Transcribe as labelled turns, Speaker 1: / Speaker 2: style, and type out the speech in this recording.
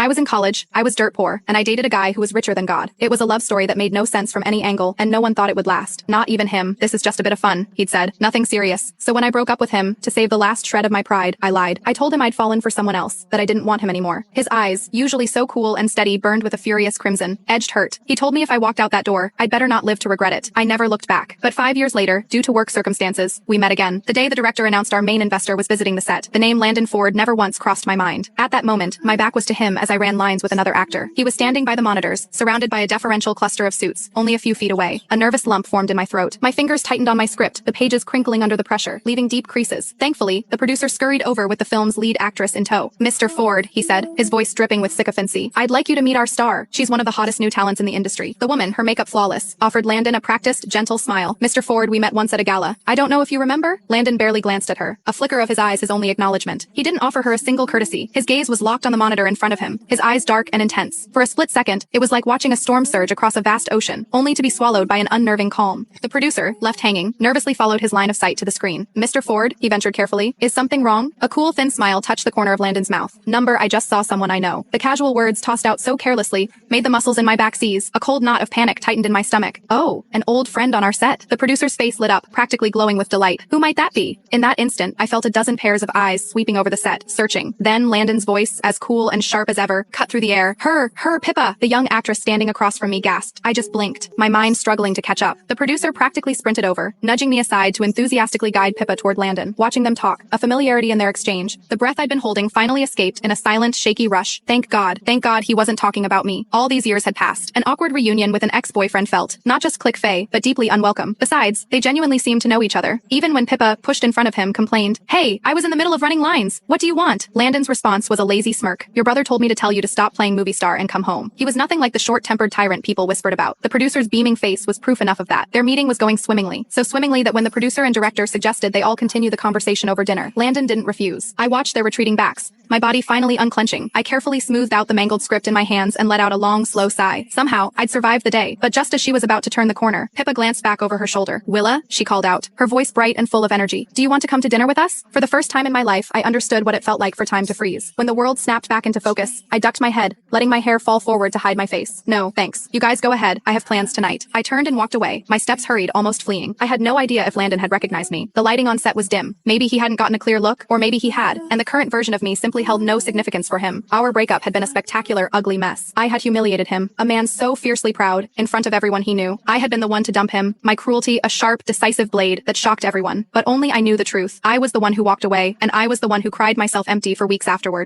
Speaker 1: I was in college, I was dirt poor, and I dated a guy who was richer than God. It was a love story that made no sense from any angle, and no one thought it would last. Not even him. This is just a bit of fun, he'd said. Nothing serious. So when I broke up with him, to save the last shred of my pride, I lied. I told him I'd fallen for someone else, that I didn't want him anymore. His eyes, usually so cool and steady, burned with a furious crimson, edged hurt. He told me if I walked out that door, I'd better not live to regret it. I never looked back. But 5 years later, due to work circumstances, we met again. The day the director announced our main investor was visiting the set, the name Landon Ford never once crossed my mind. At that moment, my back was to him as I ran lines with another actor. He was standing by the monitors, surrounded by a deferential cluster of suits, only a few feet away. A nervous lump formed in my throat. My fingers tightened on my script, the pages crinkling under the pressure, leaving deep creases. Thankfully, the producer scurried over with the film's lead actress in tow. "Mr. Ford," he said, his voice dripping with sycophancy, "I'd like you to meet our star. She's one of the hottest new talents in the industry." The woman, her makeup flawless, offered Landon a practiced, gentle smile. "Mr. Ford, we met once at a gala. I don't know if you remember?" Landon barely glanced at her. A flicker of his eyes his only acknowledgement. He didn't offer her a single courtesy. His gaze was locked on the monitor in front of him, his eyes dark and intense. For a split second, it was like watching a storm surge across a vast ocean, only to be swallowed by an unnerving calm. The producer, left hanging, nervously followed his line of sight to the screen. "Mr. Ford," he ventured carefully, "is something wrong?" A cool, thin smile touched the corner of Landon's mouth. "Number, I just saw someone I know." The casual words, tossed out so carelessly, made the muscles in my back seize. A cold knot of panic tightened in my stomach. "Oh, an old friend on our set." The producer's face lit up, practically glowing with delight. "Who might that be?" In that instant, I felt a dozen pairs of eyes sweeping over the set, searching. Then Landon's voice, as cool and sharp as ever, cut through the air. Her, Pippa!" The young actress standing across from me gasped. I just blinked, my mind struggling to catch up. The producer practically sprinted over, nudging me aside to enthusiastically guide Pippa toward Landon. Watching them talk, a familiarity in their exchange. The breath I'd been holding finally escaped in a silent, shaky rush. Thank God he wasn't talking about me. All these years had passed. An awkward reunion with an ex-boyfriend felt, not just clique-fay, but deeply unwelcome. Besides, they genuinely seemed to know each other. Even when Pippa, pushed in front of him, complained, "Hey, I was in the middle of running lines. What do you want?" Landon's response was a lazy smirk. "Your brother told me to tell you to stop playing movie star and come home." He was nothing like the short-tempered tyrant people whispered about. The producer's beaming face was proof enough of that. Their meeting was going swimmingly. So swimmingly that when the producer and director suggested they all continue the conversation over dinner, Landon didn't refuse. I watched their retreating backs, my body finally unclenching. I carefully smoothed out the mangled script in my hands and let out a long, slow sigh. Somehow, I'd survived the day. But just as she was about to turn the corner, Pippa glanced back over her shoulder. "Willa?" she called out, her voice bright and full of energy. "Do you want to come to dinner with us?" For the first time in my life, I understood what it felt like for time to freeze. When the world snapped back into focus, I ducked my head, letting my hair fall forward to hide my face. "No, thanks. You guys go ahead. I have plans tonight." I turned and walked away, my steps hurried, almost fleeing. I had no idea if Landon had recognized me. The lighting on set was dim. Maybe he hadn't gotten a clear look, or maybe he had, and the current version of me simply held no significance for him. Our breakup had been a spectacular, ugly mess. I had humiliated him, a man so fiercely proud, in front of everyone he knew. I had been the one to dump him, my cruelty a sharp, decisive blade that shocked everyone. But only I knew the truth. I was the one who walked away, and I was the one who cried myself empty for weeks afterward.